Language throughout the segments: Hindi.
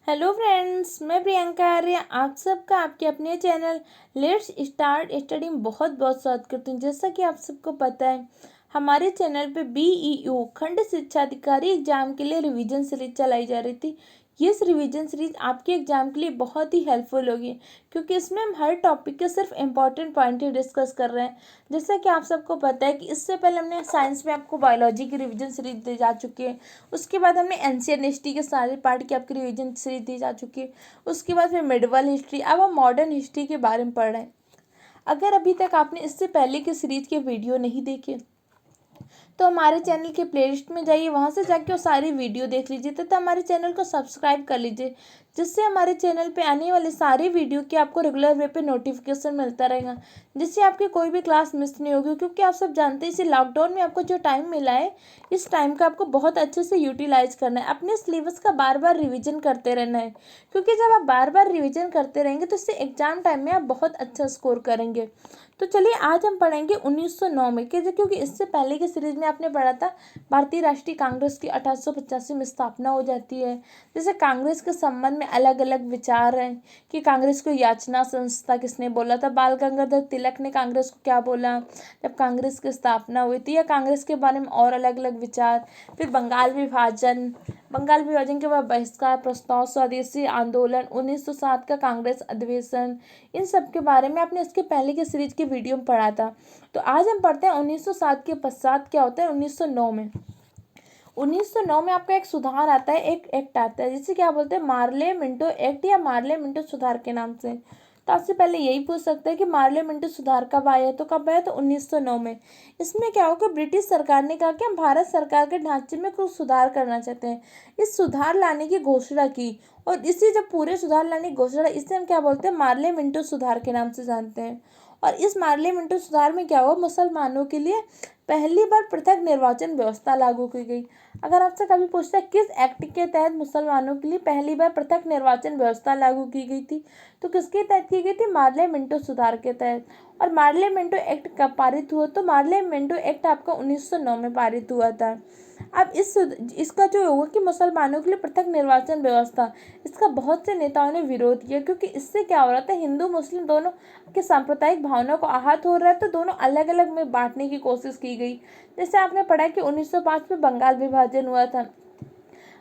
हेलो फ्रेंड्स, मैं प्रियंका आर्य आप सबका आपके अपने चैनल लेट्स स्टार्ट स्टडी में बहुत बहुत स्वागत करती हूँ। जैसा कि आप सबको पता है, हमारे चैनल पे BEO खंड शिक्षा अधिकारी एग्जाम के लिए रिवीजन सीरीज चलाई जा रही थी। ये रिवीजन सीरीज आपके एग्जाम के लिए बहुत ही हेल्पफुल होगी, क्योंकि इसमें हम हर टॉपिक के सिर्फ इम्पॉर्टेंट पॉइंट ही डिस्कस कर रहे हैं। जैसा कि आप सबको पता है कि इससे पहले हमने साइंस में आपको बायोलॉजी की रिवीजन सीरीज दी जा चुकी है। उसके बाद हमने एनसीईआरटी हिस्ट्री के सारे पार्ट की आपकी रिवीजन सीरीज दी जा चुकी है। उसके बाद फिर मिडिवल हिस्ट्री, अब हम मॉडर्न हिस्ट्री के बारे में पढ़ रहे हैं। अगर अभी तक आपने इससे पहले के सीरीज के वीडियो नहीं देखे तो हमारे चैनल के प्लेलिस्ट में जाइए, वहाँ से जाके वो सारी वीडियो देख लीजिए तथा हमारे चैनल को सब्सक्राइब कर लीजिए, जिससे हमारे चैनल पे आने वाले सारे वीडियो की आपको रेगुलर वे पे नोटिफिकेशन मिलता रहेगा, जिससे आपकी कोई भी क्लास मिस नहीं होगी। क्योंकि आप सब जानते हैं इसी लॉकडाउन में आपको जो टाइम मिला है, इस टाइम का आपको बहुत अच्छे से यूटिलाइज करना है। अपने सिलेबस का बार बार रिविजन करते रहना है, क्योंकि जब आप बार बार रिविजन करते रहेंगे तो इससे एग्जाम टाइम में आप बहुत अच्छा स्कोर करेंगे। तो चलिए आज हम पढ़ेंगे 1909 में, क्योंकि इससे पहले की सीरीज में आपने पढ़ा था भारतीय राष्ट्रीय कांग्रेस की 1885 में स्थापना हो जाती है। जैसे कांग्रेस के संबंध में अलग अलग विचार हैं कि कांग्रेस को याचना संस्था किसने बोला था, बाल गंगाधर तिलक ने कांग्रेस को क्या बोला जब कांग्रेस की स्थापना हुई थी, या कांग्रेस के बारे में और अलग अलग विचार। फिर बंगाल विभाजन के बाद बहिष्कार प्रस्ताव, स्वदेशी आंदोलन, 1907 का कांग्रेस अधिवेशन, इन सब के बारे में आपने इसके पहले के सीरीज के वीडियो में पढ़ा था। तो आज हम पढ़ते हैं 1907 के पश्चात क्या होता है 1909 में। 1909 में आपका एक सुधार आता है, एक एक्ट आता है, जिसे क्या बोलते हैं, मार्ले मिंटो एक्ट या मार्ले मिंटो सुधार के नाम से। तो आपसे पहले यही पूछ सकते हैं कि मार्ले मिंटो सुधार कब आया, तो कब आया, तो 1909 में। इसमें क्या होगा, ब्रिटिश सरकार ने कहा कि हम भारत सरकार के ढांचे में कुछ सुधार करना चाहते हैं। इस सुधार लाने की घोषणा की, और इसी जब पूरे सुधार लाने की घोषणा, इसे हम क्या बोलते हैं, मार्ले मिंटो सुधार के नाम से जानते हैं। और इस मार्ले मिंटो सुधार में क्या हुआ, मुसलमानों के लिए पहली बार पृथक निर्वाचन व्यवस्था लागू की गई। अगर आपसे कभी पूछता है किस एक्ट के तहत मुसलमानों के लिए पहली बार पृथक निर्वाचन व्यवस्था लागू की गई थी, तो किसके तहत की गई थी, मार्ले मिंटो सुधार के तहत। और मार्ले मिंटो एक्ट कब पारित हुआ, तो मार्ले मिंटो एक्ट आपका 1909 में पारित हुआ था। अब इसका जो होगा कि मुसलमानों के लिए पृथक निर्वाचन व्यवस्था, इसका बहुत से नेताओं ने विरोध किया, क्योंकि इससे क्या हो रहा था, हिंदू मुस्लिम दोनों के सांप्रदायिक भावनाओं को आहत हो रहा है, तो दोनों अलग अलग में बांटने की कोशिश की गई। जैसे आपने पढ़ा कि 1905 में बंगाल विभाजन हुआ था।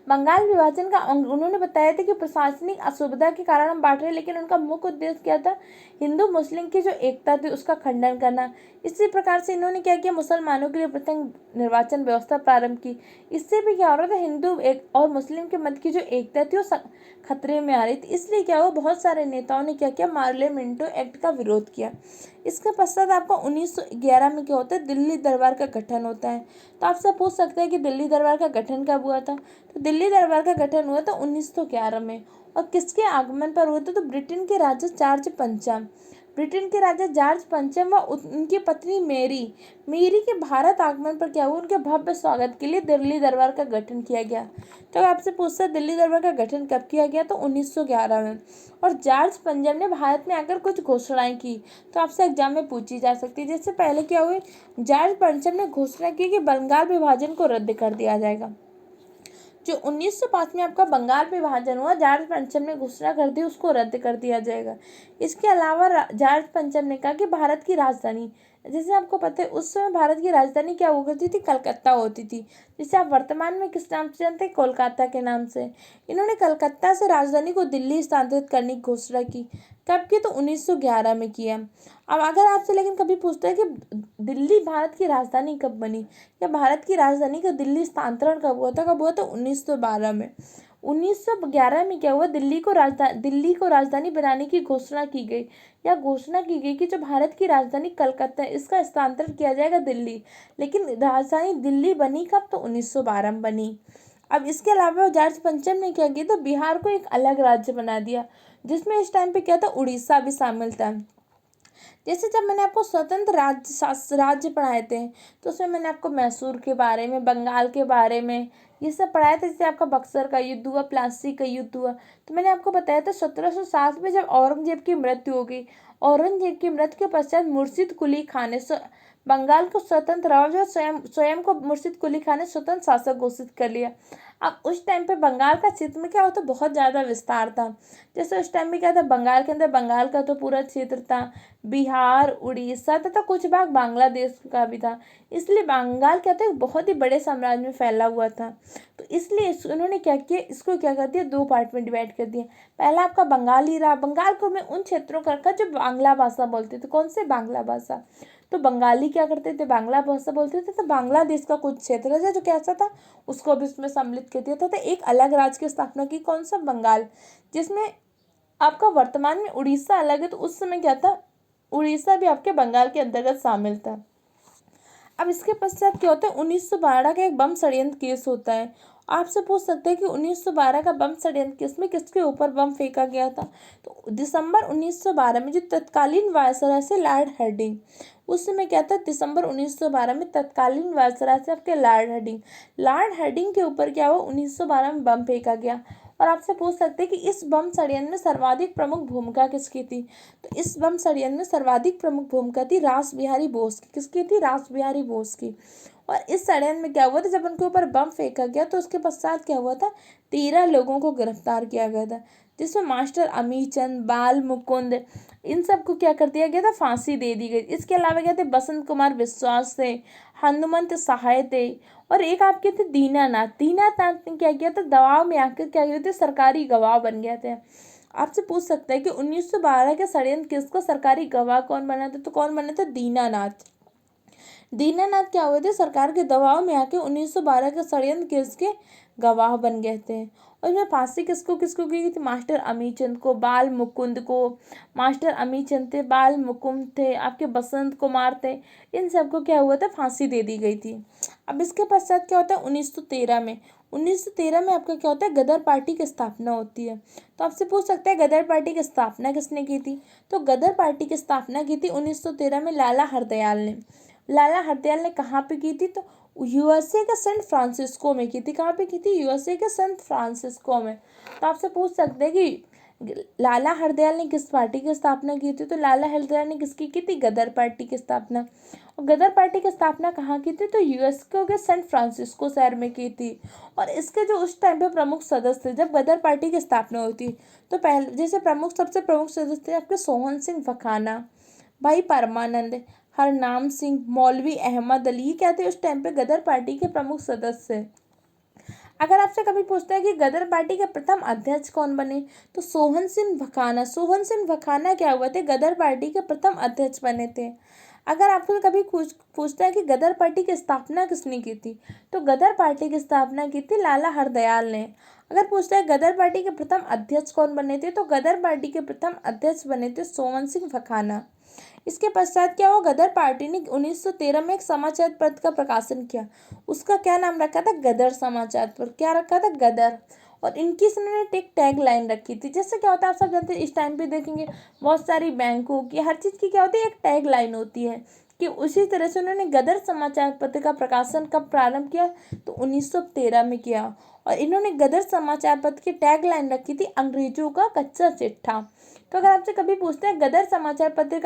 बंगाल विभाजन का उन्होंने बताया था कि प्रशासनिक असुविधा के कारण हम बांट रहे हैं, लेकिन उनका मुख्य उद्देश्य क्या था, हिंदू मुस्लिम की जो एकता थी उसका खंडन करना। इसी प्रकार से इन्होंने क्या किया, मुसलमानों के लिए पृथक निर्वाचन व्यवस्था प्रारंभ की। इससे भी क्या हो रहा था, हिंदू एक और मुस्लिम के मध्य की जो एकता थी वो खतरे में आ रही थी। इसलिए क्या हुआ, बहुत सारे नेताओं ने क्या किया, मार्ले मिंटो एक्ट का विरोध किया। इसके पश्चात आपका 1911 में क्या होता है, दिल्ली दरबार का गठन होता है। तो आपसे पूछ सकते हैं कि दिल्ली दरबार का गठन कब हुआ था, तो दिल्ली दरबार का गठन हुआ था 1911 में। और किसके आगमन पर हुआ था, तो ब्रिटेन के राजा जॉर्ज पंचम व उनकी पत्नी मेरी के भारत आगमन पर क्या हुआ, उनके भव्य स्वागत के लिए दिल्ली दरबार का गठन किया गया। तो आपसे पूछता है दिल्ली दरबार का गठन कब किया गया, तो 1911 में। और जॉर्ज पंचम ने भारत में आकर कुछ घोषणाएं की, तो आपसे एग्जाम में पूछी जा सकती है। जैसे पहले क्या हुई, जॉर्ज पंचम ने घोषणा की कि बंगाल विभाजन को रद्द कर दिया जाएगा। जो 1905 में आपका बंगाल विभाजन हुआ, जॉर्ज पंचम ने घोषणा कर दी उसको रद्द कर दिया जाएगा। इसके अलावा जॉर्ज पंचम ने कहा कि भारत की राजधानी, जैसे आपको पता है उस समय भारत की राजधानी क्या हुआ करती थी, कलकत्ता होती थी, जिसे आप वर्तमान में किस नाम से जानते हैं, कोलकाता के नाम से। इन्होंने कलकत्ता से राजधानी को दिल्ली स्थानांतरित करने की घोषणा की। कब की, तो 1911 में किया। अब अगर आपसे लेकिन कभी पूछता है कि दिल्ली भारत की राजधानी कब बनी, या भारत की राजधानी का दिल्ली स्थानांतरण कब हुआ था, 1912 में। 1911 में क्या हुआ, दिल्ली को राजधानी बनाने की घोषणा की गई, या घोषणा की गई कि जो भारत की राजधानी कलकत्ता है इसका स्थानांतरण किया जाएगा दिल्ली। लेकिन राजधानी दिल्ली बनी कब, तो 1912 में बनी। अब इसके अलावा जॉर्ज पंचम ने क्या किया, तो बिहार को एक अलग राज्य बना दिया, जिसमें इस टाइम पे क्या था, उड़ीसा भी शामिल था। जैसे जब मैंने आपको स्वतंत्र राज्य पढ़ाए थे, तो उसमें मैंने आपको मैसूर के बारे में, बंगाल के बारे में ये सब पढ़ाया था। जैसे आपका बक्सर का युद्ध हुआ, प्लासी का युद्ध हुआ। तो मैंने आपको बताया था 1707 में जब औरंगजेब की मृत्यु हो गई, औरंगजेब की मृत्यु के पश्चात मुर्शिद कुली खान ने बंगाल को स्वतंत्र राज और स्वयं स्वयं को मुर्शिद कुली खान ने स्वतंत्र शासक घोषित कर लिया। अब उस टाइम पे बंगाल का क्षेत्र में क्या होता, बहुत ज़्यादा विस्तार था। जैसे उस टाइम में क्या था, बंगाल के अंदर बंगाल का तो पूरा क्षेत्र था, बिहार, उड़ीसा तथा कुछ भाग बांग्लादेश का भी था। इसलिए बंगाल क्या था, एक बहुत ही बड़े साम्राज्य में फैला हुआ था। तो इसलिए उन्होंने क्या किया, इसको क्या कर दिया, दो पार्ट में डिवाइड कर दिया। पहला आपका बंगाल ही रहा। बंगाल को में उन क्षेत्रों का रखा जो बांग्ला भाषा बोलते थे। कौन से? बांग्ला भाषा। तो बंगाली क्या करते थे, बांग्ला भाषा बोलते थे। तो बांग्लादेश का कुछ क्षेत्र है जो कैसा था, उसको भी उसमें सम्मिलित कर दिया था। तो एक अलग राज्य की स्थापना की, कौन सा? बंगाल, जिसमें आपका वर्तमान में उड़ीसा अलग है। तो उस समय क्या था, उड़ीसा भी आपके बंगाल के अंतर्गत शामिल था। अब इसके पश्चात क्या होता है, 1912 का एक बम षड्यंत्र केस होता है। आपसे पूछ सकते हैं कि 1912 का बम षड्यंत्र केस में किसके ऊपर बम फेंका गया था। तो दिसंबर 1912 में जो तत्कालीन वायसराय से लॉर्ड हार्डिंग, उस समय क्या था, दिसंबर 1912 में तत्कालीन वायसराय से आपके लॉर्ड हार्डिंग के ऊपर क्या हुआ, 1912 में बम फेंका गया। और आपसे पूछ सकते हैं कि इस बम षड्यंत्र में सर्वाधिक प्रमुख भूमिका किसकी थी। तो इस बम षड्यंत्र में सर्वाधिक प्रमुख भूमिका थी रास बिहारी बोस की। किसकी थी? रास बिहारी बोस की। और इस षड्यंत्र में क्या हुआ था, जब उनके ऊपर बम फेंका गया तो उसके पश्चात क्या हुआ था, 13 लोगों को गिरफ्तार किया गया था, जिसमें मास्टर अमीचंद, बाल मुकुंद, इन सबको क्या कर दिया गया था, फांसी दे दी गई। इसके अलावा क्या थे, बसंत कुमार विश्वास थे, हनुमंत सहाय थे, और एक आपके थे दीनानाथ ने क्या किया था, दबाव में आकर क्या किए थे, सरकारी गवाह बन गए थे। आपसे पूछ सकते हैं कि 1912 के षड्यंत्र केस का सरकारी गवाह कौन बना था। तो कौन बने थे? दीनानाथ क्या हुए थे, सरकार के दबाव में आके 1912 के षड्यंत्र केस के गवाह बन गए थे। और इसमें फांसी किसको किसको की गई थी? मास्टर अमीचंद को, बाल मुकुंद को। मास्टर अमीचंद थे, बाल मुकुंद थे, आपके बसंत कुमार थे, इन सबको क्या हुआ था, फांसी दे दी गई थी। अब इसके पश्चात क्या होता है, 1913 में आपका क्या होता है, गदर पार्टी की स्थापना होती है। तो आपसे पूछ सकते हैं गदर पार्टी की स्थापना किसने की थी। तो गदर पार्टी की स्थापना की थी 1913 में लाला हरदयाल ने कहाँ पे की थी? तो यूएसए के सेंट फ्रांसिस्को में की थी। कहाँ पे की थी? यूएसए के सेंट फ्रांसिस्को में। तो आपसे पूछ सकते हैं कि लाला हरदयाल ने किस पार्टी की स्थापना की थी। तो लाला हरदयाल ने किसकी की थी? गदर पार्टी की स्थापना। और गदर पार्टी की स्थापना कहाँ की थी? तो यूएसए के सेंट फ्रांसिस्को शहर में की थी। और इसके जो उस टाइम पे प्रमुख सदस्य थे जब गदर पार्टी की स्थापना हुई थी, तो पहले जैसे सबसे प्रमुख सदस्य थे आपके सोहन सिंह फखाना, भाई परमानंद, हरनाम सिंह, मौलवी अहमद अली, क्या थे उस टाइम पे गदर पार्टी के प्रमुख सदस्य। अगर आपसे कभी पूछता है कि गदर पार्टी के प्रथम अध्यक्ष कौन बने, तो सोहन सिंह भखाना क्या हुए थे, गदर पार्टी के प्रथम अध्यक्ष बने थे। अगर आपको कभी पूछता है कि गदर पार्टी की स्थापना किसने की थी, तो गदर पार्टी की स्थापना की थी लाला हरदयाल ने। अगर पूछता है गदर पार्टी के प्रथम अध्यक्ष कौन बने थे, तो गदर पार्टी के प्रथम अध्यक्ष बने थे सोहन सिंह फखाना। इसके पश्चात क्या हुआ, गदर पार्टी ने 1913 में एक समाचार पत्र का प्रकाशन किया। उसका क्या नाम रखा था? गदर समाचार पत्र। क्या रखा था? गदर। और इनकी इन्होंने एक टैग लाइन रखी थी। जैसे क्या होता है, आप सब जानते हैं, इस टाइम पे देखेंगे बहुत सारी बैंकों की, हर चीज़ की क्या होती है, एक टैग लाइन होती है। कि उसी तरह से उन्होंने गदर समाचार पत्र का प्रकाशन कब प्रारंभ किया? तो 1913 में किया। और इन्होंने गदर समाचार पत्र की टैग लाइन रखी थी, अंग्रेजों का कच्चा चिट्ठा। तो अगर आपसे कभी पूछते हैं गदर समाचार पत्र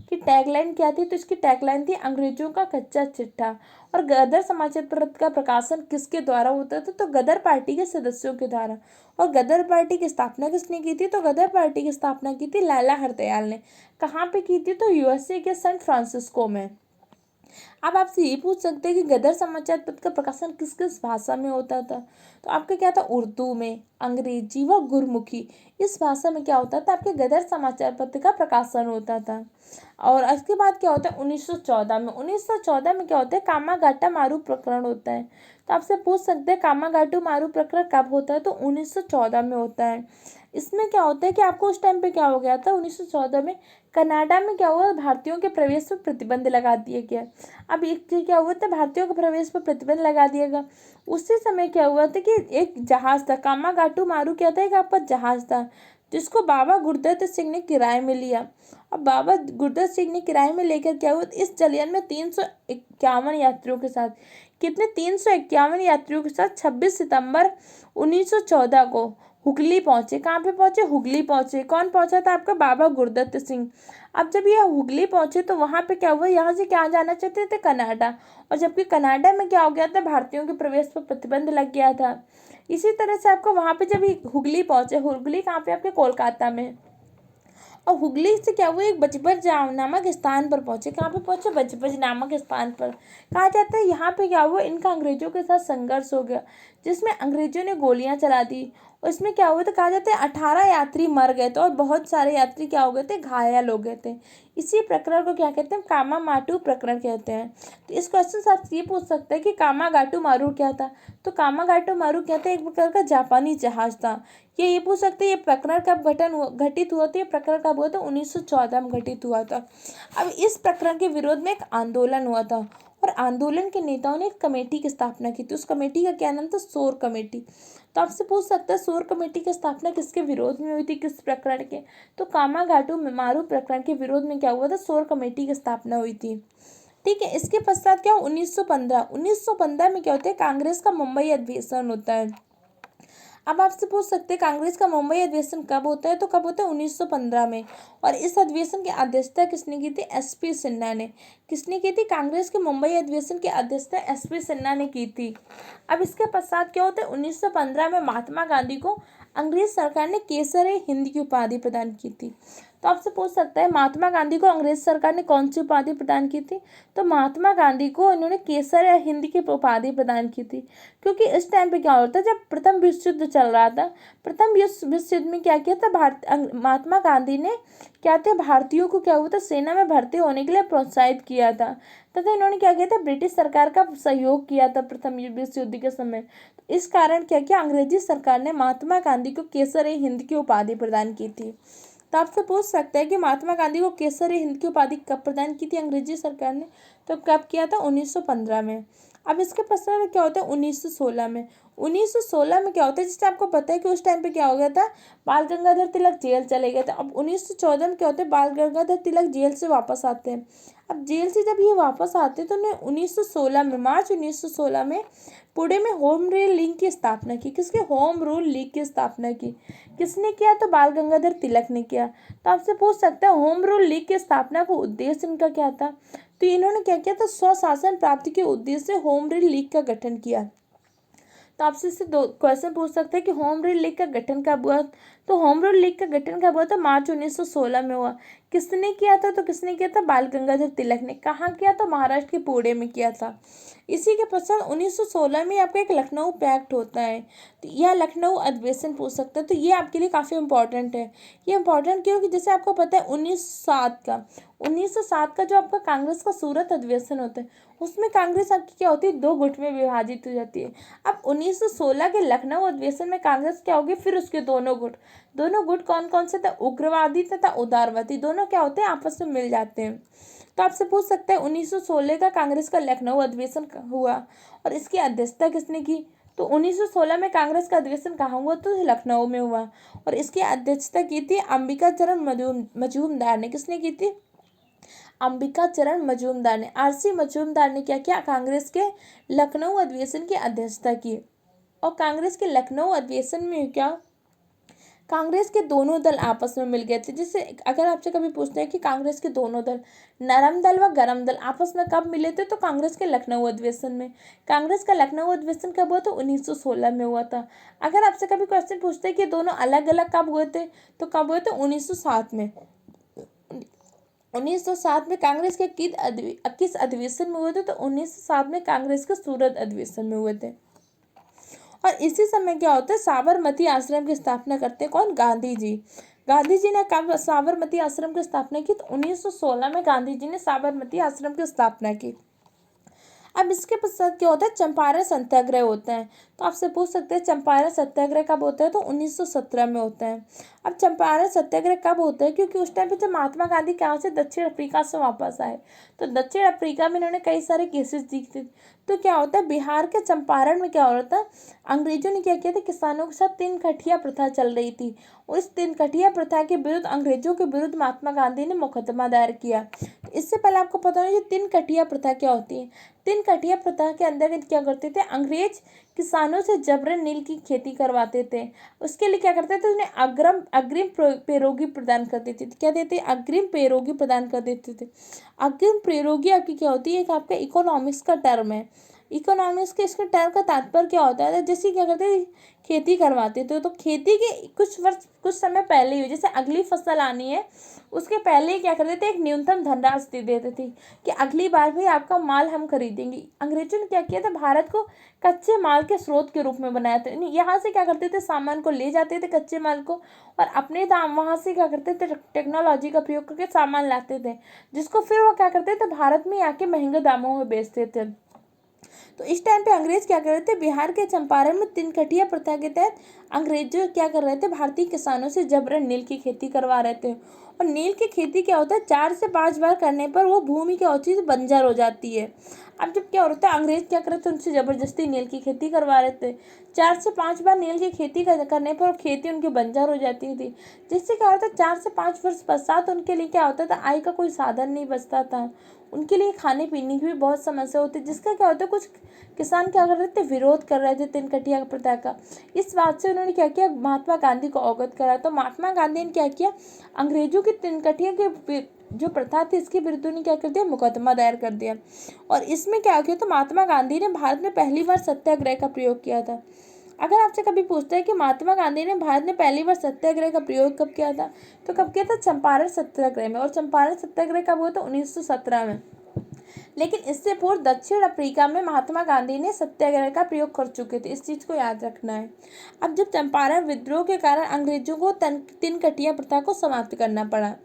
की टैगलाइन क्या थी, तो इसकी टैगलाइन थी अंग्रेजों का कच्चा चिट्ठा। और गदर समाचार पत्र का प्रकाशन किसके द्वारा होता था? तो गदर पार्टी के सदस्यों के द्वारा। और गदर पार्टी की स्थापना किसने की थी? तो गदर पार्टी की स्थापना की थी लाला हरदयाल ने। कहाँ पे की थी? तो यूएसए के सैन फ्रांसिस्को में। अब आपसे ये पूछ सकते हैं कि गदर समाचार पत्र का प्रकाशन किस किस भाषा में होता था। तो आपका क्या था? उर्दू में, अंग्रेजी व गुरमुखी, इस भाषा में क्या होता था, आपके गदर समाचार पत्र का प्रकाशन होता था। और इसके बाद क्या होता है, 1914 में क्या होता है, कामागाटा मारू प्रकरण होता है। तो आपसे पूछ सकते हैं कामागाटू मारू प्रकरण कब होता है? तो 1914 में होता है। इसमें क्या होता है कि आपको उस टाइम पे क्या हो गया था, 1914 में कनाडा में क्या हुआ, भारतीयों के प्रवेश पर प्रतिबंध लगा दिया गया। अब एक क्या हुआ था, भारतीयों के प्रवेश पर प्रतिबंध लगा दिया गया। उसी समय क्या हुआ था कि एक जहाज था, कामागाटू मारू क्या था, एक आपका जहाज था, जिसको बाबा गुरदत्त सिंह ने किराए में लिया। अब बाबा गुरदत्त सिंह ने किराए में लेकर क्या हुआ, इस जलयान में 351 यात्रियों के साथ, कितने, 351 यात्रियों के साथ 26 सितंबर 1914 को हुगली पहुंचे। कहाँ पे पहुंचे? हुगली पहुंचे। कौन पहुंचा था आपका? बाबा गुरदत्त सिंह। अब जब ये हुगली पहुंचे तो वहां पे क्या हुआ, यहाँ से क्या जाना चाहते थे? कनाडा। और जबकि कनाडा में क्या हो गया था, भारतीयों के प्रवेश पर प्रतिबंध लग गया था। इसी तरह से आपको वहां पे जब ये हुगली पहुंचे, हुगली कहाँ पे? आपके कोलकाता में। और हुगली से क्या हुआ, एक बजबज नामक स्थान पर पहुंचे। कहाँ पे पहुंचे? बजबज नामक स्थान पर। कहा जाता है यहाँ पे क्या हुआ, इनका अंग्रेजों के साथ संघर्ष हो गया, जिसमें अंग्रेजों ने गोलियां चला दी। और इसमें क्या हुआ था, कहा जाता है 18 यात्री मर गए थे और बहुत सारे यात्री क्या हो गए थे? घायल हो गए थे। इसी प्रकरण को क्या कहते हैं? कामामाटू प्रकरण कहते हैं। तो इस क्वेश्चन से आप ये पूछ सकते हैं कि कामागाटू मारू क्या था? तो कामागाटू मारू क्या था? एक प्रकार का जापानी जहाज था। ये पूछ सकते हैं ये प्रकरण कब घटित हुआ था? ये प्रकरण कब हुआ था? 1914 में घटित हुआ था। अब इस प्रकरण के विरोध में एक आंदोलन हुआ था और आंदोलन के नेताओं ने एक कमेटी की स्थापना की थी। उस कमेटी का क्या नाम था? शोर कमेटी। तो आपसे पूछ सकता है शोर कमेटी की स्थापना किसके विरोध में हुई थी? किस प्रकरण के? तो कामागाटू मारू प्रकरण के विरोध में क्या हुआ था? शोर कमेटी की स्थापना हुई थी। ठीक है। इसके पश्चात क्या? 1915 में क्या होता है? कांग्रेस का मुंबई अधिवेशन होता है। अब आपसे पूछ सकते हैं कांग्रेस का मुंबई अधिवेशन कब होता है? तो कब होता है? 1915 में। और इस अधिवेशन की अध्यक्षता किसने की थी? एसपी सिन्हा ने। किसने की थी? कांग्रेस के मुंबई अधिवेशन की अध्यक्षता एसपी सिन्हा ने की थी। अब इसके पश्चात क्या होता है? 1915 में महात्मा गांधी को अंग्रेज सरकार ने केसर-ए-हिंद की उपाधि प्रदान की थी। तो आपसे पूछ सकता है महात्मा गांधी को अंग्रेज सरकार ने कौन सी उपाधि प्रदान की थी? तो महात्मा गांधी को इन्होंने केसर-ए-हिंद की उपाधि प्रदान की थी। क्योंकि इस टाइम पे क्या होता है, जब प्रथम विश्व युद्ध चल रहा था, प्रथम विश्व युद्ध में क्या किया था, महात्मा गांधी ने क्या थे, भारतीयों को क्या हुआ था, सेना में भर्ती होने के लिए प्रोत्साहित किया था तथा इन्होंने क्या किया था, ब्रिटिश सरकार का सहयोग किया था प्रथम विश्व युद्ध के समय। तो इस कारण क्या किया, अंग्रेजी सरकार ने महात्मा गांधी को केसर-ए-हिंद की उपाधि प्रदान की थी। तो आपसे पूछ सकते हैं कि महात्मा गांधी को केसर-ए-हिंद की उपाधि कब प्रदान की थी अंग्रेजी सरकार ने? तो कब किया था? 1915 में। अब इसके पश्चात क्या होता है? 1916 में। 1916 में क्या होता है, जिससे आपको पता है कि उस टाइम पे क्या हो गया था, बाल गंगाधर तिलक जेल चले गए थे। अब 1914 में क्या होता है, बाल गंगाधर तिलक जेल से वापस आते हैं। अब जेल से जब ये वापस आते हैं तो उन्हें 1916 में, मार्च 1916 में पुणे में होम रूल लीग की स्थापना की। किसके? होम रूल लीग की स्थापना की। किसने किया? तो बाल गंगाधर तिलक ने किया। तो आपसे पूछ सकते हैं होम रूल लीग की स्थापना का उद्देश्य इनका क्या था? तो इन्होंने क्या किया था, स्वशासन प्राप्ति के उद्देश्य से होम रूल लीग का गठन किया। तो आपसे इससे दो क्वेश्चन पूछ सकते हैं कि होम रूल लीग का गठन कब हुआ? तो होम रूल लीग का गठन कब हुआ था? मार्च 1916 में हुआ। किसने किया था? तो किसने किया था? बाल गंगाधर तिलक ने। कहाँ किया था? महाराष्ट्र के पुणे में किया था। इसी के पश्चात 1916 में आपका एक लखनऊ पैक्ट होता है। तो यह लखनऊ अधिवेशन पूछ सकता है। तो ये आपके लिए काफ़ी इंपॉर्टेंट है। ये इंपॉर्टेंट क्यों? कि जैसे आपको पता है 1907 का जो आपका कांग्रेस का सूरत अधिवेशन होता है, उसमें कांग्रेस आपकी क्या होती है, दो गुट में विभाजित हो जाती है। अब 1916 के लखनऊ अधिवेशन में कांग्रेस क्या होगी, फिर उसके दोनों गुट कौन कौन से थे? उग्रवादी तथा उदारवादी, दोनों क्या होते हैं, आपस में मिल जाते हैं। तो आपसे पूछ सकते हैं 1916 का कांग्रेस का लखनऊ अधिवेशन हुआ और इसकी अध्यक्षता किसने की? तो 1916 में कांग्रेस का अधिवेशन कहाँ हुआ? तो लखनऊ में हुआ और इसकी अध्यक्षता की थी अंबिका चरण मजूमदार ने। किसने की थी? अंबिका चरण मजूमदार ने। आरसी मजूमदार ने क्या किया? कांग्रेस के लखनऊ अधिवेशन की अध्यक्षता की। और कांग्रेस के लखनऊ अधिवेशन में क्या, कांग्रेस के दोनों दल आपस में मिल गए थे। जैसे अगर आपसे कभी पूछते हैं कि कांग्रेस के दोनों दल, नरम दल व गरम दल, आपस में कब मिले थे? तो कांग्रेस के लखनऊ अधिवेशन में। कांग्रेस का लखनऊ अधिवेशन कब हुआ? तो 1916 में हुआ था। अगर आपसे कभी क्वेश्चन पूछते हैं कि दोनों अलग अलग कब हुए थे, तो कब हुए थे? 1907 में। 1907 में कांग्रेस के किस अधिवेशन में हुए थे? तो 1907 में कांग्रेस के सूरत अधिवेशन में हुए थे। और इसी समय क्या होता है, साबरमती आश्रम की स्थापना करते हैं कौन? गांधी जी। गांधी जी ने कब साबरमती आश्रम की स्थापना की? तो 1916 में गांधी जी ने साबरमती आश्रम की स्थापना की। अब इसके पश्चात क्या होता है, चंपारण सत्याग्रह होता है। तो आपसे पूछ सकते हैं चंपारण सत्याग्रह कब होता है? तो 1917 में होता है। अब चंपारण सत्याग्रह कब होता है? क्योंकि उस टाइम पे जब महात्मा गांधी कहाँ से, दक्षिण अफ्रीका से वापस आए, तो दक्षिण अफ्रीका में इन्होंने कई सारे केसेस दिखे। तो क्या होता है, बिहार के चंपारण में क्या हो रहा था, अंग्रेजों ने क्या किया था, किसानों के साथ तीन कठिया प्रथा चल रही थी। और इस तीन कठिया प्रथा के विरुद्ध, अंग्रेजों के विरुद्ध महात्मा गांधी ने मुकदमा दायर किया। इससे पहले आपको पता होगा ये तीन कठिया प्रथा क्या होती है। तीन कठिया प्रथा के अंतर्गत क्या करते थे, अंग्रेज किसानों से जबरन नील की खेती करवाते थे। उसके लिए क्या करते थे, उन्हें अग्रिम पैरोगी प्रदान कर देते थे। क्या देते, अग्रिम पैरोगी प्रदान कर देते थे। अग्रिम पैरोगी आपकी क्या होती है, एक आपका इकोनॉमिक्स का टर्म है। इकोनॉमिक्स के इसके टर्म का तात्पर्य क्या होता है, जैसे क्या करते थे, खेती करवाते थे। तो खेती के कुछ समय पहले ही, जैसे अगली फसल आनी है उसके पहले ही क्या करते थे, एक न्यूनतम धनराशि दे देते थे कि अगली बार भी आपका माल हम खरीदेंगे। अंग्रेजों ने क्या किया था, भारत को कच्चे माल के स्रोत के रूप में बनाया था। यहाँ से क्या करते थे, सामान को ले जाते थे कच्चे माल को, और अपने दाम वहाँ से क्या करते थे, टेक्नोलॉजी का प्रयोग करके सामान लाते थे, जिसको फिर वो क्या करते थे, भारत में आके महंगे दामों में बेचते थे। तो इस टाइम पे अंग्रेज क्या कर रहे थे, बिहार के चंपारण में तिनकटिया प्रथा के तहत अंग्रेज जो क्या कर रहे थे, भारतीय किसानों से जबरन नील की खेती करवा रहे थे। और नील की खेती क्या होता है, 4 से 5 बार करने पर वो भूमि क्या होती है, बंजर हो जाती है। अब जब क्या होता है, अंग्रेज क्या कर रहे थे, उनसे जबरदस्ती नील की खेती करवा रहे थे। 4 से 5 बार नील की खेती करने पर खेती उनकी बंजर हो जाती थी, जिससे क्या होता है, 4 से 5 वर्ष पश्चात उनके लिए क्या होता था, आय का कोई साधन नहीं बचता था। उनके लिए खाने पीने की भी बहुत समस्या होती है, जिसका क्या होता है, कुछ किसान क्या कर रहे थे, विरोध कर रहे थे तिनकटिया प्रथा का। इस बात से उन्होंने क्या किया, महात्मा गांधी को अवगत करा। तो महात्मा गांधी ने क्या किया, अंग्रेजों की तिनकटिया के जो प्रथा थी इसके विरुद्ध उन्होंने क्या कर दिया, मुकदमा दायर कर दिया। और इसमें क्या किया, तो महात्मा गांधी ने भारत में पहली बार सत्याग्रह का प्रयोग किया था। अगर आपसे कभी पूछता है कि महात्मा गांधी ने भारत में पहली बार सत्याग्रह का प्रयोग कब किया था, तो कब किया था, चंपारण सत्याग्रह में। और चंपारण सत्याग्रह कब हुआ था, 1917 में। लेकिन इससे पूर्व दक्षिण अफ्रीका में महात्मा गांधी ने सत्याग्रह का प्रयोग कर चुके थे, इस चीज को याद रखना है। अब जब चंपारण विद्रोह के कारण अंग्रेजों को तिनकटिया प्रथा को समाप्त करना पड़ा।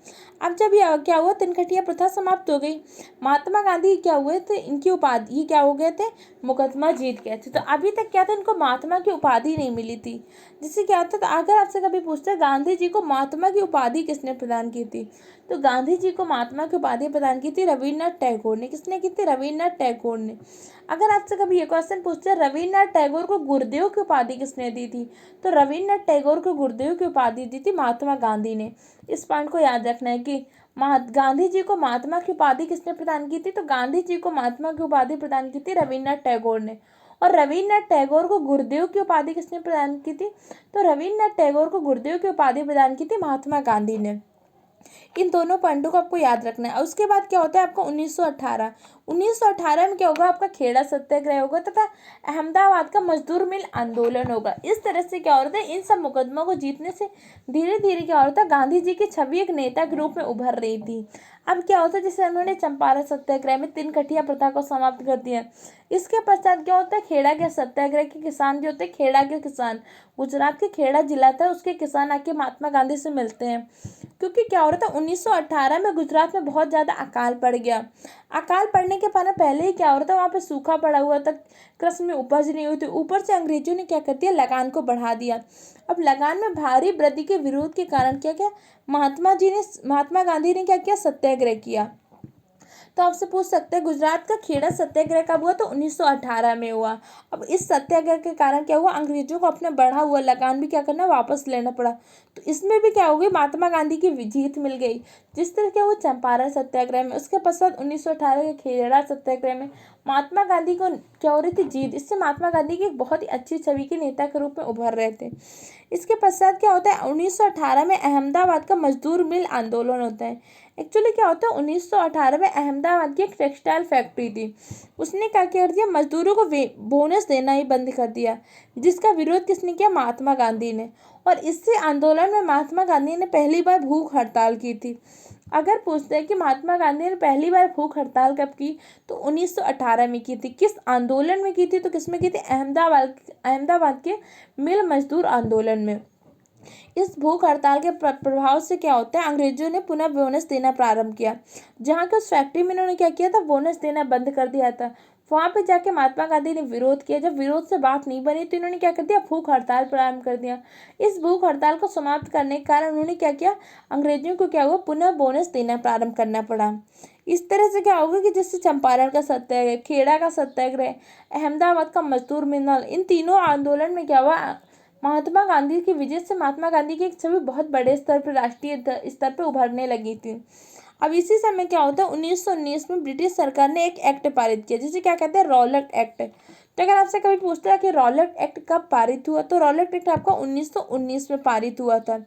अब जब ये क्या हुआ, तिनकटिया प्रथा समाप्त हो गई, महात्मा गांधी क्या हुए थे, इनकी उपाधि ये क्या हो गए थे, मुकदमा जीत गए थे। तो अभी तक क्या था, इनको महात्मा की उपाधि नहीं मिली थी। जिससे क्या होता था, अगर आपसे कभी पूछते हैं गांधी जी को महात्मा की उपाधि किसने प्रदान की थी, तो गांधी जी को महात्मा की उपाधि प्रदान की थी रविन्द्रनाथ टैगोर ने। किसने की थी, रविन्द्रनाथ टैगोर ने। अगर आपसे कभी ये क्वेश्चन पूछते हैं, रविन्द्रनाथ टैगोर को गुरुदेव की उपाधि किसने दी थी, तो रविन्द्रनाथ टैगोर को गुरुदेव की उपाधि दी थी महात्मा गांधी ने। इस पॉइंट को याद रखना है कि गांधी जी को महात्मा की उपाधि किसने प्रदान की थी, तो गांधी जी को महात्मा की उपाधि प्रदान की थी रविन्द्रनाथ टैगोर ने। और रविन्द्रनाथ टैगोर को गुरुदेव की उपाधि किसने प्रदान की थी, तो रविन्द्रनाथ टैगोर को गुरुदेव की उपाधि प्रदान की थी महात्मा गांधी ने। इन दोनों पॉइंटों को आपको याद रखना है। और उसके बाद क्या होता है आपको 1918 में क्या होगा, आपका खेड़ा सत्याग्रह होगा तथा अहमदाबाद का मजदूर मिल आंदोलन होगा। इस तरह से क्या होता है, इन सब मुकदमों को जीतने से धीरे धीरे क्या होता है, गांधी जी की छवि एक नेता के रूप में उभर रही थी। अब क्या होता है, जैसे उन्होंने चंपारण सत्याग्रह में तिनकटिया प्रथा को समाप्त कर दिया। इसके पश्चात क्या होता है, खेड़ा के सत्याग्रह के किसान जो होते हैं, खेड़ा के किसान, गुजरात के खेड़ा जिला था, उसके किसान आके महात्मा गांधी से मिलते हैं। क्योंकि क्या हो रहा था, 1918 में गुजरात में बहुत ज़्यादा अकाल पड़ गया। अकाल पड़ने के पहले ही क्या हो रहा था, वहाँ पे सूखा पड़ा हुआ था, कृषि में उपज नहीं हुई थी। ऊपर से अंग्रेजों ने क्या कर दिया, लगान को बढ़ा दिया। अब लगान में भारी वृद्धि के विरोध के कारण क्या क्या महात्मा गांधी ने क्या किया, सत्याग्रह किया। तो आपसे पूछ सकते हैं, गुजरात का खेड़ा सत्याग्रह कब हुआ, तो 1918 में हुआ। अब इस सत्याग्रह के कारण क्या हुआ, अंग्रेजों को अपना बढ़ा हुआ लगान भी क्या करना, वापस लेना पड़ा। तो इसमें भी क्या हो गई, महात्मा गांधी की जीत मिल गई। जिस तरह क्या हुआ चंपारण सत्याग्रह में, उसके पश्चात 1918 के खेड़ा सत्याग्रह में महात्मा गांधी को क्या हो रही थी, जीत। इससे महात्मा गांधी की एक बहुत ही अच्छी छवि के नेता के रूप में उभर रहे थे। इसके पश्चात क्या होता है, 1918 में अहमदाबाद का मजदूर मिल आंदोलन होता है। एक्चुअली क्या होता है, 1918 में अहमदाबाद की एक टेक्सटाइल फैक्ट्री थी, उसने क्या कर दिया, मजदूरों को बोनस देना ही बंद कर दिया, जिसका विरोध किसने किया, महात्मा गांधी ने। और इससे आंदोलन में महात्मा गांधी ने पहली बार भूख हड़ताल की थी। अगर पूछते हैं कि महात्मा गांधी ने पहली बार भूख हड़ताल कब की, तो 1918 में की थी। किस आंदोलन में की थी, तो किस में की थी, अहमदाबाद के मिल मजदूर आंदोलन में। इस भूख हड़ताल के प्रभाव से क्या होता है, अंग्रेजों ने पुनः बोनस देना प्रारंभ किया। जहाँ के उस फैक्ट्री में इन्होंने क्या किया था, बोनस देना बंद कर दिया था। वहाँ पे जाके महात्मा गांधी ने विरोध किया। जब विरोध से बात नहीं बनी तो इन्होंने क्या कर दिया, भूख हड़ताल प्रारंभ कर दिया। इस भूख हड़ताल को समाप्त करने के कारण उन्होंने क्या किया, अंग्रेजों को क्या हुआ, पुनः बोनस देना प्रारंभ करना पड़ा। इस तरह से क्या होगा कि जैसे चंपारण का सत्याग्रह, खेड़ा का सत्याग्रह, अहमदाबाद का मजदूर मिल, इन तीनों आंदोलन में क्या हुआ, महात्मा गांधी की विजय से महात्मा गांधी की एक छवि बहुत बड़े स्तर पर, राष्ट्रीय स्तर पर उभरने लगी थी। अब इसी समय क्या होता है, 1919 में ब्रिटिश सरकार ने एक एक्ट पारित किया, जिसे क्या कहते हैं, रॉलेट एक्ट। तो अगर आपसे कभी पूछता है कि रॉलेट एक्ट कब पारित हुआ, तो रॉलेट एक्ट आपका 1919 में पारित हुआ था।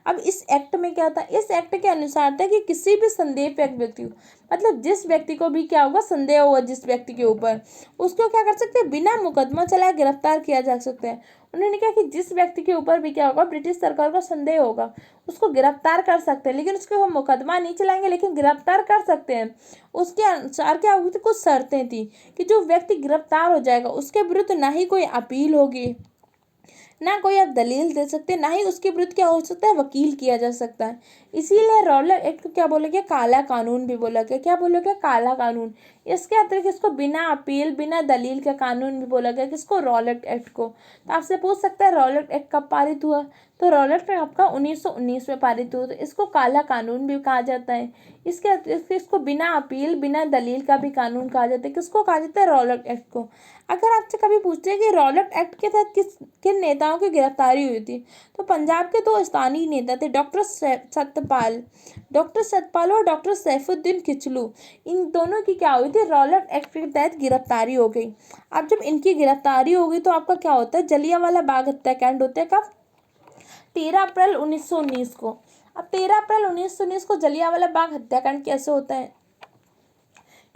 अब इस एक्ट में क्या था, इस एक्ट के अनुसार था कि किसी भी संदेह व्यक्ति को, मतलब जिस व्यक्ति को भी क्या होगा, संदेह होगा जिस व्यक्ति के ऊपर, उसको क्या कर सकते हैं, बिना मुकदमा चलाए गिरफ्तार किया जा सकता है। उन्होंने कहा कि जिस व्यक्ति के ऊपर भी क्या होगा, ब्रिटिश सरकार को संदेह होगा, उसको गिरफ्तार कर सकते हैं, लेकिन उसके वो मुकदमा नहीं चलाएंगे, लेकिन गिरफ्तार कर सकते हैं। उसके अनुसार क्या होगी थी, कुछ शर्तें थी कि जो व्यक्ति गिरफ्तार हो जाएगा उसके विरुद्ध ना ही कोई अपील होगी, ना कोई आप दलील दे सकते, ना ही उसके विरुद्ध क्या हो सकता है, वकील किया जा सकता है। इसीलिए रॉलेट एक्ट को क्या बोला गया, काला कानून भी बोला गया। क्या बोला गया, काला कानून। इसके अतिरिक्त इसको बिना अपील बिना दलील का कानून भी बोला गया, किसको, रॉलेट एक्ट को। तो आपसे पूछ सकता है रॉलेट एक्ट कब पारित हुआ, तो रॉलेट एक्ट आपका 1919 में पारित हुआ। तो इसको काला कानून भी कहा जाता है। इसके अतिरिक्त इसको बिना अपील बिना दलील का भी कानून कहा जाता है। किसको कहा जाता है, रॉलेट एक्ट को। अगर आपसे कभी पूछते हैं कि रॉलेट एक्ट के तहत किन नेताओं की गिरफ्तारी हुई थी, तो पंजाब के दो स्थानीय नेता थे, डॉक्टर सतपाल और डॉक्टर सैफुद्दीन किचलू। इन दोनों की क्या हुई थी, रॉलेट एक्ट के तहत गिरफ्तारी हो गई। अब जब इनकी गिरफ्तारी हो गई तो आपका क्या होता है, जलियांवाला बाग हत्याकांड होता है कब, 13 अप्रैल 1919 को। अब 13 अप्रैल 1919 को जलियांवाला बाग हत्याकांड कैसे होता है,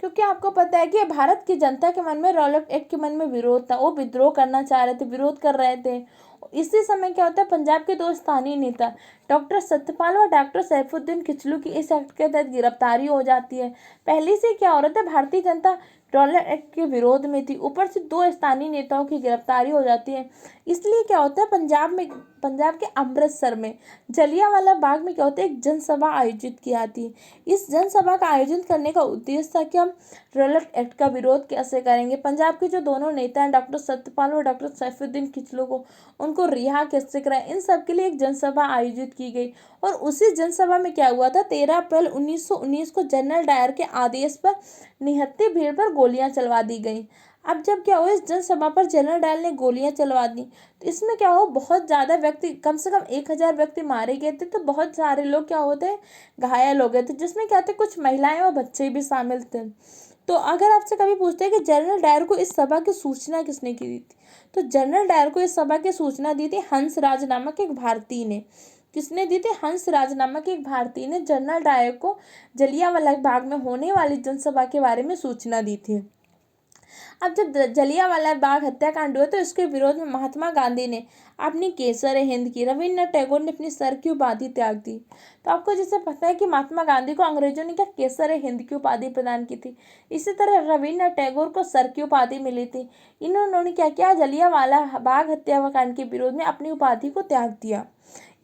क्योंकि आपको पता है कि भारत की जनता के मन में रॉलेट एक्ट के मन में विरोध था, वो विद्रोह करना चाह रहे थे, विरोध कर रहे थे। इसी समय क्या होता है, पंजाब के दो स्थानीय नेता डॉक्टर सत्यपाल और डॉक्टर सैफुद्दीन किचलू की इस एक्ट के तहत गिरफ्तारी हो जाती है। पहले से क्या हो रहा था, भारतीय जनता रॉलेट एक्ट के विरोध में थी, ऊपर से दो स्थानीय नेताओं की गिरफ्तारी हो जाती है। इसलिए क्या होता है, पंजाब के अमृतसर में जलियांवाला बाग में क्या होता है, एक जनसभा आयोजित की जाती है। इस जनसभा का आयोजन करने का उद्देश्य था कि हम रॉलेट एक्ट का विरोध कैसे करेंगे, पंजाब के जो दोनों नेता हैं डॉक्टर सत्यपाल और डॉक्टर सैफुद्दीन किचलू को, उनको रिहा कैसे कराएं, इन सब के लिए एक जनसभा आयोजित की गई। और उसी जनसभा में क्या हुआ था, 13 अप्रैल 1919 को जनरल डायर के आदेश पर निहत्थे भीड़ पर गोलियां चलवा दी गई। अब जब क्या हुआ, इस जनसभा पर जनरल डायर ने गोलियां चलवा दी, तो इसमें क्या हो, बहुत ज़्यादा व्यक्ति, कम से कम 1000 व्यक्ति मारे गए थे, तो बहुत सारे लोग क्या होते हैं, घायल हो गए थे, जिसमें क्या थे, कुछ महिलाएं और बच्चे भी शामिल थे। तो अगर आपसे कभी पूछते हैं कि जनरल डायर को इस सभा की सूचना किसने की दी थी, तो जनरल डायर को इस सभा की सूचना दी थी हंसराज नामक एक भारतीय ने। किसने दी थी, हंसराज नामक एक भारतीय ने जनरल डायर को जलियांवाला बाग में होने वाली जनसभा के बारे में सूचना दी थी। अब जब जलियांवाला बाग हत्याकांड हुआ तो इसके विरोध में महात्मा गांधी ने अपनी केसर हिंद की, रविन्द्रनाथ टैगोर ने अपनी सर की उपाधि त्याग दी। तो आपको जैसे पता है कि महात्मा गांधी को अंग्रेजों ने क्या केसर हिंद की उपाधि प्रदान की थी, इसी तरह रविन्द्रनाथ टैगोर को सर की उपाधि मिली थी। इन्होंने क्या किया, जलियांवाला बाग हत्याकांड के विरोध में अपनी उपाधि को त्याग दिया।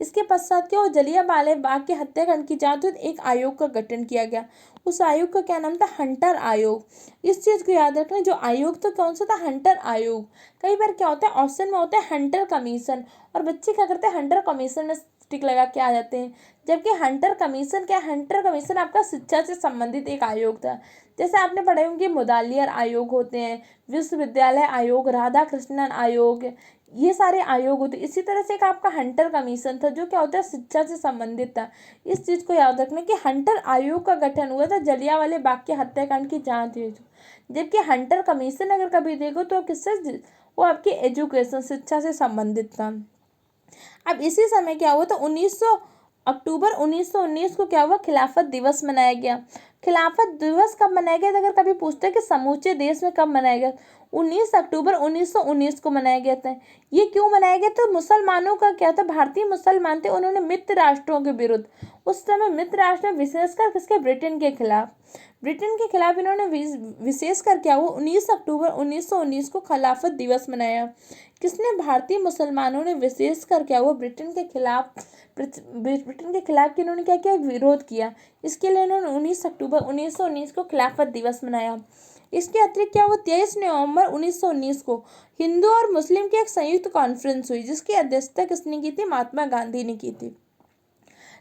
इसके पश्चात क्या हुआ, जलियांवाला बाग के हत्याकांड की जांच एक आयोग का गठन किया गया। उस आयोग का क्या नाम था, हंटर आयोग। इस चीज को याद रखना, जो आयोग था कौन सा था, हंटर आयोग। कई बार क्या होता है, ऑप्शन में होता है हंटर कमीशन, और बच्चे क्या करते हैं, हंटर कमीशन में टिक लगा के आ जाते हैं। जबकि हंटर कमीशन क्या, हंटर कमीशन आपका शिक्षा से संबंधित एक आयोग था। जैसे आपने पढ़े होंगे मुदालियर आयोग होते हैं, विश्वविद्यालय आयोग, राधा कृष्णन आयोग, ये सारे आयोग होते। इसी तरह से एक आपका हंटर कमीशन था, जो क्या होता है, शिक्षा से संबंधित था। इस चीज को याद रखना कि हंटर आयोग का गठन हुआ था जलियांवाले बाग के हत्याकांड की जांच हुई, जबकि हंटर कमीशन अगर कभी देखो तो किससे, वो आपकी एजुकेशन, शिक्षा से संबंधित था। अब इसी समय क्या हुआ, तो अक्टूबर 1919 को क्या हुआ, खिलाफत दिवस मनाया गया। खिलाफत दिवस कब मनाया गया, अगर कभी पूछते हैं कि समूचे देश में कब मनाया गया, 19 अक्टूबर 1919 को मनाया गया था। ये क्यों मनाया गया, तो मुसलमानों का क्या था, भारतीय मुसलमान थे, उन्होंने मित्र राष्ट्रों के विरुद्ध, उस समय मित्र राष्ट्र में विशेषकर किसके, ब्रिटेन के खिलाफ इन्होंने विशेषकर क्या हुआ, 19 अक्टूबर 1919 को खिलाफत दिवस मनाया। किसने, भारतीय मुसलमानों ने विशेषकर क्या हुआ, ब्रिटेन के खिलाफ कि इन्होंने क्या किया, विरोध किया। इसके लिए इन्होंने 19 अक्टूबर 1919 को खिलाफत दिवस मनाया। इसके अतिरिक्त क्या हुआ, 23 नवंबर 1919 को हिंदू और मुस्लिम की एक संयुक्त कॉन्फ्रेंस हुई, जिसकी अध्यक्षता किसने की थी, महात्मा गांधी ने की थी।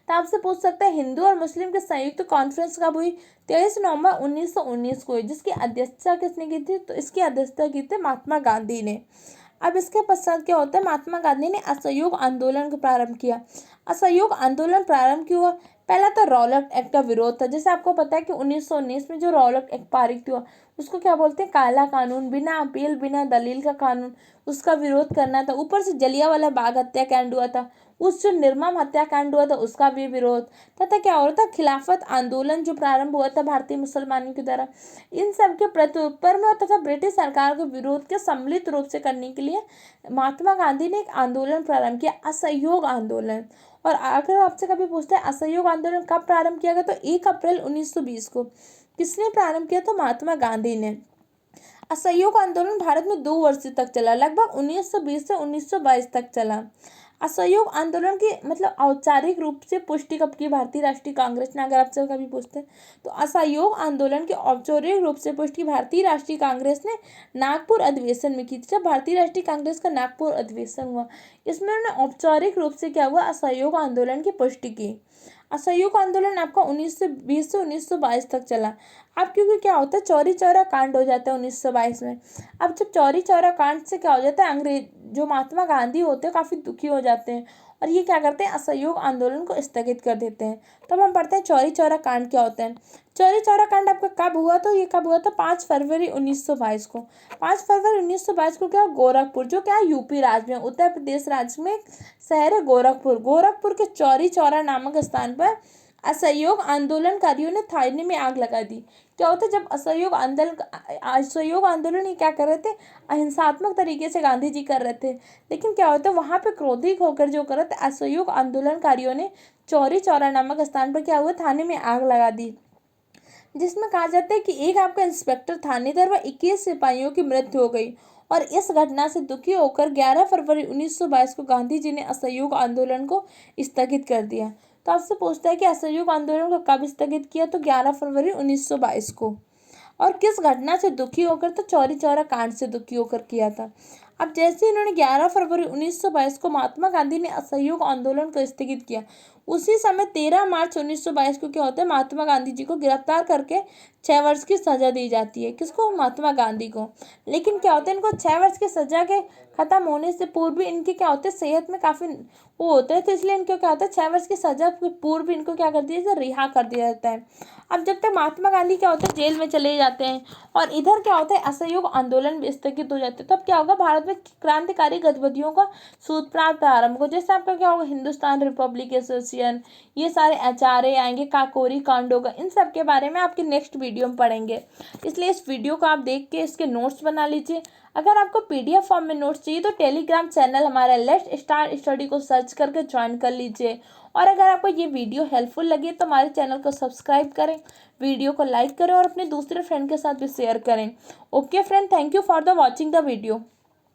तो आपसे पूछ सकते हैं हिंदू और मुस्लिम के संयुक्त कॉन्फ्रेंस कब हुई, 23 नवंबर 1919 को हुई, जिसकी अध्यक्षता किसने की थी, तो इसकी अध्यक्षता की थी महात्मा गांधी ने। अब इसके पश्चात क्या होता है, महात्मा गांधी ने असहयोग आंदोलन को प्रारंभ किया। असहयोग आंदोलन प्रारंभ क्यों हुआ, पहला तो रॉलेट एक्ट का विरोध था। जैसे आपको पता है कि 1919 में जो रॉलेट एक्ट पारित हुआ, उसको क्या बोलते हैं, काला कानून, बिना अपील बिना दलील का कानून, उसका विरोध करना था। ऊपर से जलियांवाला बाग हत्याकांड हुआ था, उस जो निर्मम हत्याकांड हुआ था उसका भी विरोध, तथा क्या हो रहा था, खिलाफत आंदोलन जो प्रारंभ हुआ था भारतीय मुसलमानों के द्वारा, इन सब के प्रत्युत्तर में तथा ब्रिटिश सरकार के विरोध के सम्मिलित रूप से करने के लिए महात्मा गांधी ने एक आंदोलन प्रारंभ किया, असहयोग आंदोलन। और अगर आपसे कभी पूछते हैं असहयोग आंदोलन कब प्रारंभ किया गया, तो 1 अप्रैल 1920 को। किसने प्रारंभ किया, तो महात्मा गांधी ने। असहयोग आंदोलन भारत में 2 वर्ष तक चला, लगभग 1920 से 1922 तक चला। असहयोग आंदोलन की मतलब औपचारिक रूप से पुष्टि कब की, भारतीय राष्ट्रीय कांग्रेस ने, अगर आपसे कभी पूछते हैं तो असहयोग आंदोलन की औपचारिक रूप से पुष्टि भारतीय राष्ट्रीय कांग्रेस ने नागपुर अधिवेशन में की थी। जब भारतीय राष्ट्रीय कांग्रेस का नागपुर अधिवेशन हुआ, इसमें उन्होंने औपचारिक रूप से क्या हुआ, असहयोग आंदोलन की पुष्टि की। असहयोग आंदोलन आपका 1920 से 1922 तक चला। अब क्योंकि क्या होता है, चौरी चौरा कांड हो जाता है 1922 में। अब जब चौरी चौरा कांड से क्या हो जाता है, अंग्रेज जो महात्मा गांधी होते हैं काफ़ी दुखी हो जाते हैं और ये क्या करते हैं, असहयोग आंदोलन को स्थगित कर देते हैं। तब हम पढ़ते हैं चौरी चौरा कांड क्या होता है। चौरी चौरा कांड आपका कब हुआ, तो ये कब हुआ था, 5 फरवरी 1922 को। 5 फरवरी 1922 को क्या, गोरखपुर, जो क्या है यूपी राज्य में, उत्तर प्रदेश राज्य में एक शहर है गोरखपुर। गोरखपुर के चौरी चौरा नामक स्थान पर असहयोग आंदोलनकारियों ने थाने में आग लगा दी। क्या होता है, जब असहयोग आंदोलन ये क्या कर रहे थे, अहिंसात्मक तरीके से गांधी जी कर रहे थे, लेकिन क्या होता है वहां पे क्रोधित होकर जो कर रहे थे असहयोग आंदोलनकारियों ने चौरी चौरा नामक स्थान पर क्या हुआ, थाने में आग लगा दी, जिसमें कहा जाता है कि एक आपका इंस्पेक्टर थानेदार व 21 सिपाहियों की मृत्यु हो गई। और इस घटना से दुखी होकर 11 फरवरी 1922 को गांधी जी ने असहयोग आंदोलन को स्थगित कर दिया। तो आपसे पूछता है कि असहयोग आंदोलन को कब स्थगित किया, तो 11 फरवरी 1922 को। और किस घटना से दुखी होकर, तो चौरी चौरा कांड से दुखी होकर किया था। अब जैसे इन्होंने 11 फरवरी 1922 को महात्मा गांधी ने असहयोग आंदोलन को स्थगित किया, उसी समय 13 मार्च 1922 को क्या होता है, महात्मा गांधी जी को गिरफ्तार करके 6 वर्ष की सजा दी जाती है। किसको, महात्मा गांधी को। लेकिन क्या होता है, इनको 6 वर्ष की सजा के खत्म होने से पूर्व भी इनके क्या होते हैं, सेहत में काफी वो होते हैं, तो इसलिए इनको क्या होता है, 6 वर्ष की सजा के पूर्व इनको क्या कर दिया जाता है, रिहा कर दिया जाता है। अब जब तक महात्मा गांधी क्या होता है, जेल में चले जाते हैं और इधर क्या होता है, असहयोग आंदोलन भी स्थगित हो जाते हैं, तब क्या होगा, भारत में क्रांतिकारी गतिविधियों का सूत्रपात आरंभ हो। जैसे आपका क्या होगा, हिंदुस्तान रिपब्लिक एसोसिएशन, ये सारे एचआरए आएंगे, काकोरी कांड होगा, इन सब के बारे में आपके नेक्स्ट वीडियो में पढ़ेंगे। इसलिए इस वीडियो को आप देख के इसके नोट्स बना लीजिए। अगर आपको पीडीएफ फॉर्म में नोट्स चाहिए तो टेलीग्राम चैनल हमारा लेट्स स्टार्ट स्टडी को सर्च करके ज्वाइन कर लीजिए। और अगर आपको ये वीडियो हेल्पफुल लगे तो हमारे चैनल को सब्सक्राइब करें, वीडियो को लाइक करें और अपने दूसरे फ्रेंड के साथ भी शेयर करें। Okay friend, thank you for the watching the video.